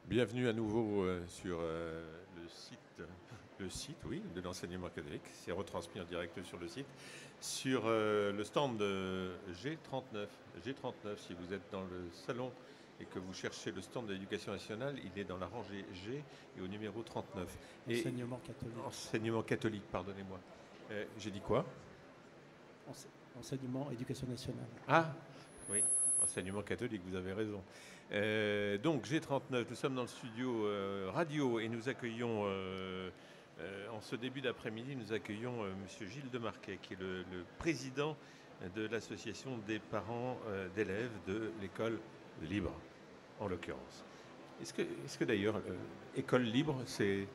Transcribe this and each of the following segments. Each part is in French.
Bienvenue à nouveau sur le site, oui, de l'enseignement catholique. C'est retransmis en direct sur le site, sur le stand de G39. G39, si vous êtes dans le salon et que vous cherchez le stand de l'éducation nationale, il est dans la rangée G et au numéro 39. Enseignement catholique. Enseignement catholique, pardonnez-moi. J'ai dit quoi? Enseignement, éducation nationale. Ah, oui, enseignement catholique, vous avez raison. Donc G39, nous sommes dans le studio radio et nous accueillons, en ce début d'après-midi, nous accueillons Monsieur Gilles Demarquet, qui est le président de l'association des parents d'élèves de l'école libre, en l'occurrence. Est-ce que d'ailleurs, école libre, c'est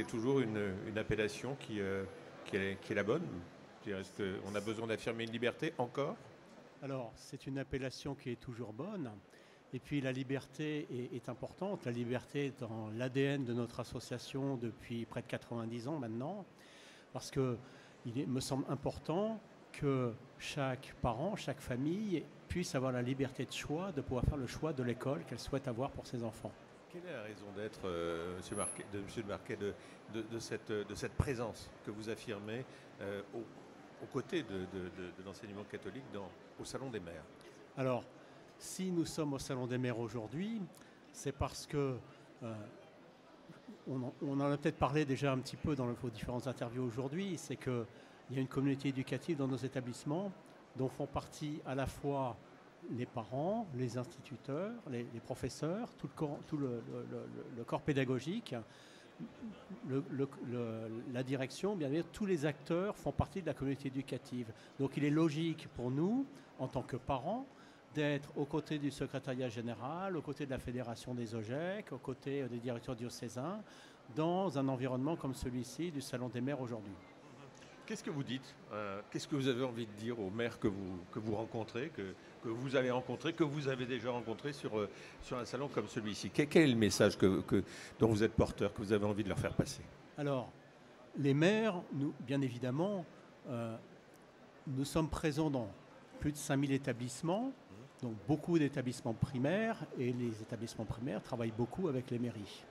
toujours une appellation qui est la bonne? Est-ce qu'on a besoin d'affirmer une liberté encore? Alors, c'est une appellation qui est toujours bonne. Et puis, la liberté est importante. La liberté est dans l'ADN de notre association depuis près de 90 ans maintenant. Parce qu'il me semble important que chaque parent, chaque famille puisse avoir la liberté de choix, de pouvoir faire le choix de l'école qu'elle souhaite avoir pour ses enfants. Quelle est la raison d'être, Monsieur Marquet, de cette présence que vous affirmez aux côtés de l'enseignement catholique au Salon des Mères? Alors, si nous sommes au Salon des Mères aujourd'hui, c'est parce que, on en a peut-être parlé déjà un petit peu dans vos différentes interviews aujourd'hui, c'est qu'il y a une communauté éducative dans nos établissements dont font partie à la fois les parents, les instituteurs, les professeurs, tout le corps pédagogique, la direction, bien sûr, tous les acteurs font partie de la communauté éducative. Donc il est logique pour nous, en tant que parents, d'être aux côtés du secrétariat général, aux côtés de la fédération des OGEC, aux côtés des directeurs diocésains, dans un environnement comme celui-ci du Salon des Mères aujourd'hui. Qu'est-ce que vous dites? Qu'est-ce que vous avez envie de dire aux maires que vous rencontrez, que vous allez rencontrer, que vous avez déjà rencontré sur un salon comme celui-ci? Quel est le message dont vous êtes porteur, que vous avez envie de leur faire passer? Alors, les maires, nous, bien évidemment, nous sommes présents dans plus de 5000 établissements, donc beaucoup d'établissements primaires, et les établissements primaires travaillent beaucoup avec les mairies.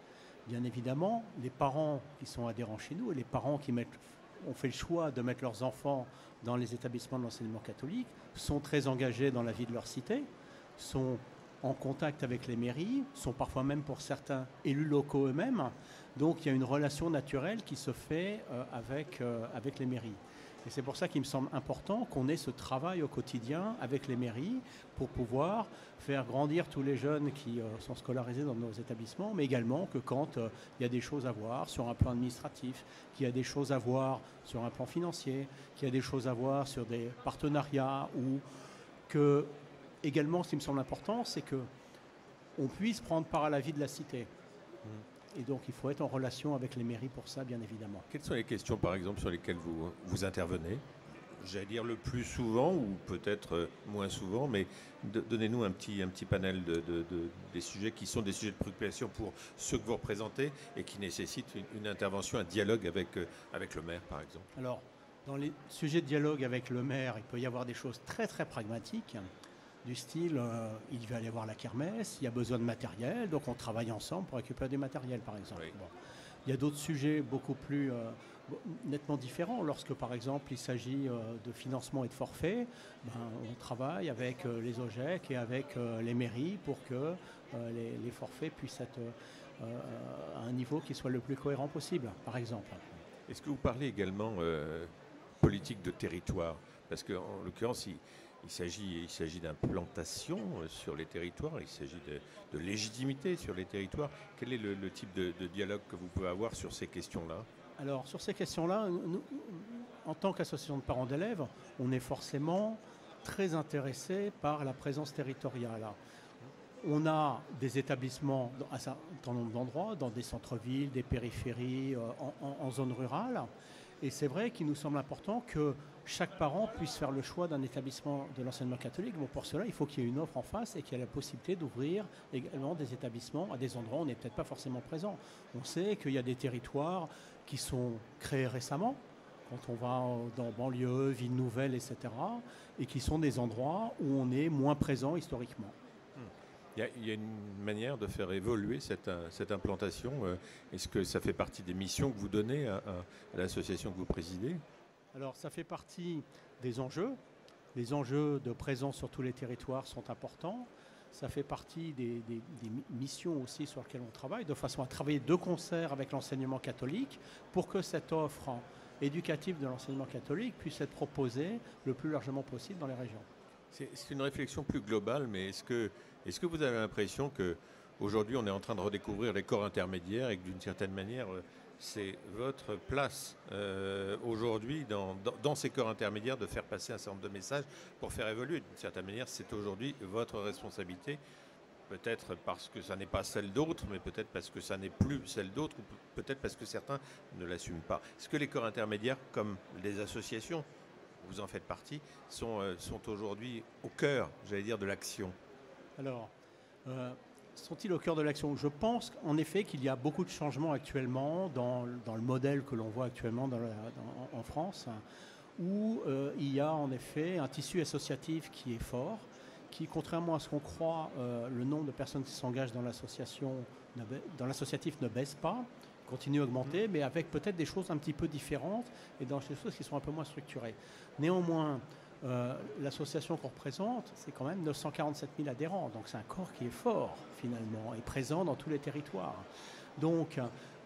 Bien évidemment, les parents qui sont adhérents chez nous et les parents qui ont fait le choix de mettre leurs enfants dans les établissements de l'enseignement catholique sont très engagés dans la vie de leur cité, sont en contact avec les mairies, sont parfois même pour certains élus locaux eux-mêmes. Donc il y a une relation naturelle qui se fait avec les mairies. Et c'est pour ça qu'il me semble important qu'on ait ce travail au quotidien avec les mairies pour pouvoir faire grandir tous les jeunes qui sont scolarisés dans nos établissements, mais également que quand il y a des choses à voir sur un plan administratif, qu'il y a des choses à voir sur un plan financier, qu'il y a des choses à voir sur des partenariats, ou que, également, ce qui me semble important, c'est qu'on puisse prendre part à la vie de la cité. Et donc, il faut être en relation avec les mairies pour ça, bien évidemment. Quelles sont les questions, par exemple, sur lesquelles vous intervenez? J'allais dire le plus souvent, ou peut-être moins souvent, mais donnez-nous un petit panel des sujets qui sont des sujets de préoccupation pour ceux que vous représentez et qui nécessitent une intervention, un dialogue avec le maire, par exemple. Alors, dans les sujets de dialogue avec le maire, il peut y avoir des choses très, très pragmatiques, du style, il va aller voir la kermesse, il y a besoin de matériel, donc on travaille ensemble pour récupérer du matériel, par exemple. Oui. Bon. Il y a d'autres sujets beaucoup plus nettement différents. Lorsque, par exemple, il s'agit de financement et de forfait, on travaille avec les OGEC et avec les mairies pour que les forfaits puissent être à un niveau qui soit le plus cohérent possible, par exemple. Est-ce que vous parlez également politique de territoire? Parce qu'en l'occurrence, il s'agit d'implantation sur les territoires, il s'agit de légitimité sur les territoires. Quel est le type de dialogue que vous pouvez avoir sur ces questions-là? Alors, sur ces questions-là, nous, en tant qu'association de parents d'élèves, on est forcément très intéressé par la présence territoriale. On a des établissements à un certain nombre d'endroits, dans des centres-villes, des périphéries, en zone rurale. Et c'est vrai qu'il nous semble important que chaque parent puisse faire le choix d'un établissement de l'enseignement catholique. Bon, pour cela, il faut qu'il y ait une offre en face et qu'il y ait la possibilité d'ouvrir également des établissements à des endroits où on n'est peut-être pas forcément présent. On sait qu'il y a des territoires qui sont créés récemment, quand on va dans banlieue, villes nouvelles, etc., et qui sont des endroits où on est moins présent historiquement. Il y a une manière de faire évoluer cette implantation. Est-ce que ça fait partie des missions que vous donnez à l'association que vous présidez? Alors ça fait partie des enjeux. Les enjeux de présence sur tous les territoires sont importants. Ça fait partie des missions aussi sur lesquelles on travaille, de façon à travailler de concert avec l'enseignement catholique pour que cette offre éducative de l'enseignement catholique puisse être proposée le plus largement possible dans les régions. C'est une réflexion plus globale, mais est-ce que vous avez l'impression qu'aujourd'hui on est en train de redécouvrir les corps intermédiaires et que d'une certaine manière c'est votre place aujourd'hui dans ces corps intermédiaires de faire passer un certain nombre de messages pour faire évoluer? D'une certaine manière, c'est aujourd'hui votre responsabilité, peut-être parce que ça n'est pas celle d'autres, mais peut-être parce que ça n'est plus celle d'autres, ou peut-être parce que certains ne l'assument pas. Est-ce que les corps intermédiaires, comme les associations, vous en faites partie, sont aujourd'hui au cœur, j'allais dire, de l'action? Alors, sont-ils au cœur de l'action? Je pense en effet qu'il y a beaucoup de changements actuellement dans le modèle que l'on voit actuellement en France, où il y a en effet un tissu associatif qui est fort, qui, contrairement à ce qu'on croit, le nombre de personnes qui s'engagent dans l'associatif ne baisse pas, continue à augmenter, mais avec peut-être des choses un petit peu différentes et dans des choses qui sont un peu moins structurées. Néanmoins, l'association qu'on représente, c'est quand même 947 000 adhérents. Donc c'est un corps qui est fort, finalement, et présent dans tous les territoires. Donc,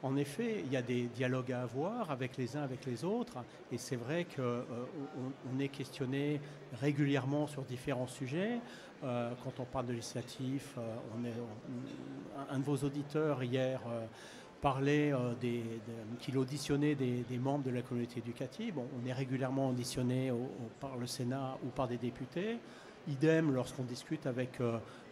en effet, il y a des dialogues à avoir avec les uns, avec les autres. Et c'est vrai qu'on est questionné régulièrement sur différents sujets. Quand on parle de législatif, un de vos auditeurs hier parlait qu'il auditionnait des membres de la communauté éducative. Bon, on est régulièrement auditionné par le Sénat ou par des députés. Idem lorsqu'on discute avec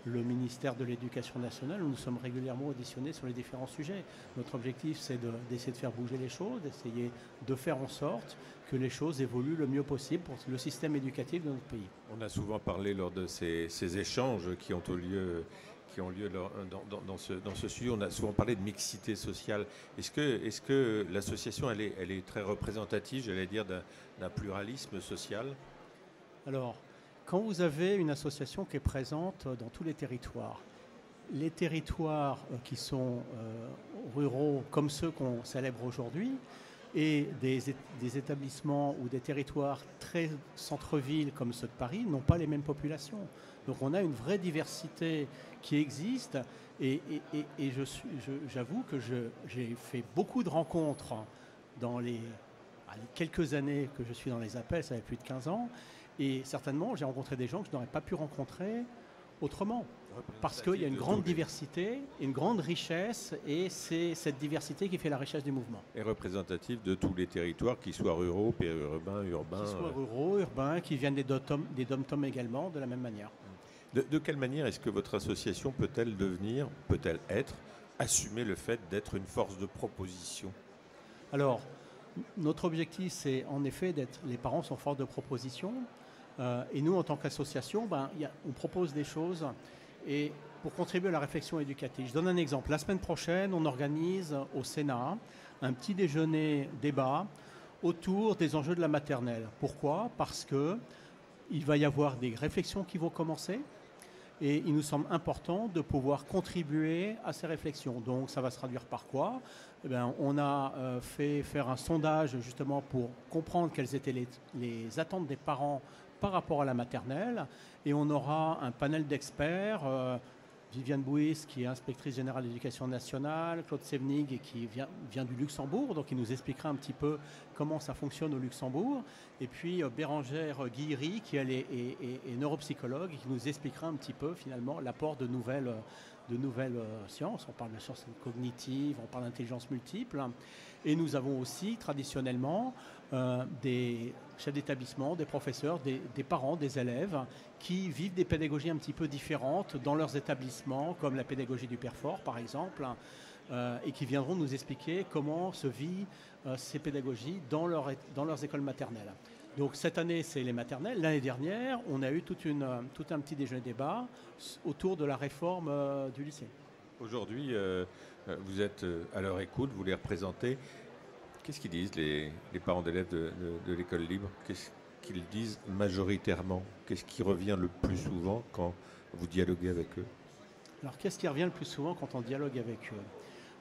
le ministère de l'Éducation nationale, où nous sommes régulièrement auditionnés sur les différents sujets. Notre objectif, c'est d'essayer de faire bouger les choses, d'essayer de faire en sorte que les choses évoluent le mieux possible pour le système éducatif de notre pays. On a souvent parlé lors de ces échanges qui ont lieu dans ce sujet, on a souvent parlé de mixité sociale. Est-ce que l'association, elle est très représentative, j'allais dire, d'un pluralisme social? Alors, quand vous avez une association qui est présente dans tous les territoires qui sont ruraux comme ceux qu'on célèbre aujourd'hui, et des établissements ou des territoires très centre-ville comme ceux de Paris n'ont pas les mêmes populations. Donc on a une vraie diversité qui existe et j'avoue que j'ai fait beaucoup de rencontres dans les quelques années que je suis dans les appels, ça fait plus de 15 ans, et certainement j'ai rencontré des gens que je n'aurais pas pu rencontrer autrement. Parce qu'il y a une grande diversité, une grande richesse, et c'est cette diversité qui fait la richesse du mouvement. Et représentative de tous les territoires, qu'ils soient ruraux, périurbains, urbains. Qu'ils soient ruraux, urbains, qui viennent des dom-tom également, de la même manière. De quelle manière est-ce que votre association peut-elle assumer le fait d'être une force de proposition? Alors, notre objectif, c'est en effet les parents sont force de proposition. Et nous, en tant qu'association, on propose des choses et pour contribuer à la réflexion éducative. Je donne un exemple. La semaine prochaine, on organise au Sénat un petit déjeuner débat autour des enjeux de la maternelle. Pourquoi? Parce qu'il va y avoir des réflexions qui vont commencer et il nous semble important de pouvoir contribuer à ces réflexions. Donc ça va se traduire par quoi? On a fait faire un sondage justement pour comprendre quelles étaient les attentes des parents par rapport à la maternelle, et on aura un panel d'experts, Viviane Bouis qui est inspectrice générale de l'éducation nationale, Claude Sevnig qui vient du Luxembourg, donc il nous expliquera un petit peu comment ça fonctionne au Luxembourg, et puis Bérangère Guilhery qui elle est neuropsychologue et qui nous expliquera un petit peu finalement l'apport de nouvelles sciences. On parle de sciences cognitives, on parle d'intelligence multiple, et nous avons aussi traditionnellement des chefs d'établissement, des professeurs, des parents, des élèves qui vivent des pédagogies un petit peu différentes dans leurs établissements, comme la pédagogie du Père Fort par exemple, et qui viendront nous expliquer comment se vit ces pédagogies dans leurs écoles maternelles. Donc cette année, c'est les maternelles. L'année dernière, on a eu tout un petit déjeuner débat autour de la réforme du lycée. Aujourd'hui, vous êtes à leur écoute, vous les représentez. Qu'est-ce qu'ils disent les parents d'élèves de l'école libre? Qu'est-ce qu'ils disent majoritairement? Qu'est-ce qui revient le plus souvent quand vous dialoguez avec eux? Alors, qu'est-ce qui revient le plus souvent quand on dialogue avec eux?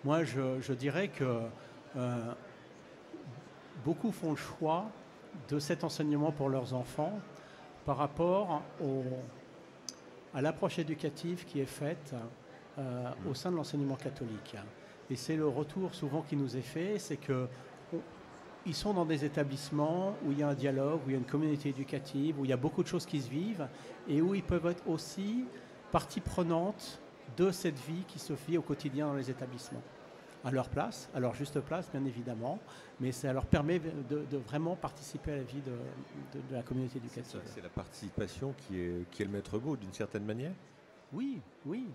Moi, je dirais que beaucoup font le choix de cet enseignement pour leurs enfants par rapport à l'approche éducative qui est faite au sein de l'enseignement catholique. Et c'est le retour souvent qui nous est fait, c'est qu'ils sont dans des établissements où il y a un dialogue, où il y a une communauté éducative, où il y a beaucoup de choses qui se vivent et où ils peuvent être aussi partie prenante de cette vie qui se vit au quotidien dans les établissements. À leur place, à leur juste place, bien évidemment, mais ça leur permet de vraiment participer à la vie de la communauté éducative. C'est la participation qui est le maître mot, d'une certaine manière? Oui, oui.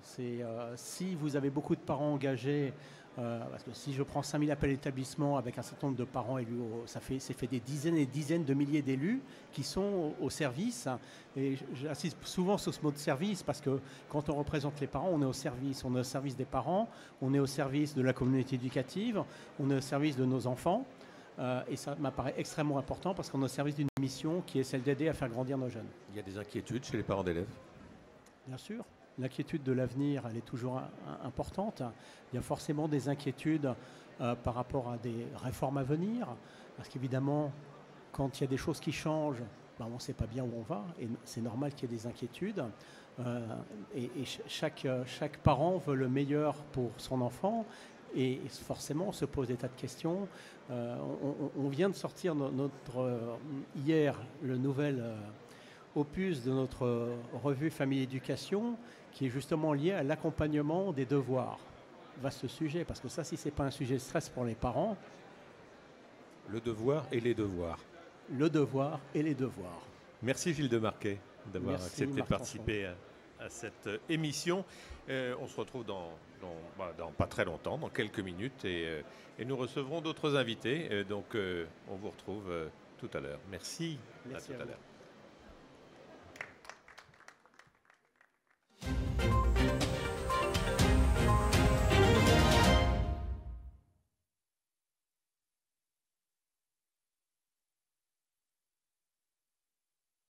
Si vous avez beaucoup de parents engagés, parce que si je prends 5000 appels d'établissement avec un certain nombre de parents élus, c'est fait des dizaines et des dizaines de milliers d'élus qui sont au service. Et j'insiste souvent sur ce mot de service parce que quand on représente les parents, on est au service. On est au service des parents, on est au service de la communauté éducative, on est au service de nos enfants. Et ça m'apparaît extrêmement important parce qu'on est au service d'une mission qui est celle d'aider à faire grandir nos jeunes. Il y a des inquiétudes chez les parents d'élèves? Bien sûr. L'inquiétude de l'avenir, elle est toujours importante. Il y a forcément des inquiétudes par rapport à des réformes à venir. Parce qu'évidemment, quand il y a des choses qui changent, on ne sait pas bien où on va. Et c'est normal qu'il y ait des inquiétudes. Et chaque parent veut le meilleur pour son enfant. Et forcément, on se pose des tas de questions. On vient de sortir hier le nouvel opus de notre revue Famille Éducation, qui est justement lié à l'accompagnement des devoirs. Vaste sujet, parce que ça, si ce n'est pas un sujet de stress pour les parents... Le devoir et les devoirs. Le devoir et les devoirs. Merci Gilles de Marquet d'avoir accepté de Marc participer à cette émission. On se retrouve dans pas très longtemps, dans quelques minutes, et nous recevrons d'autres invités. Donc on vous retrouve tout à l'heure. Merci à tout à l'heure.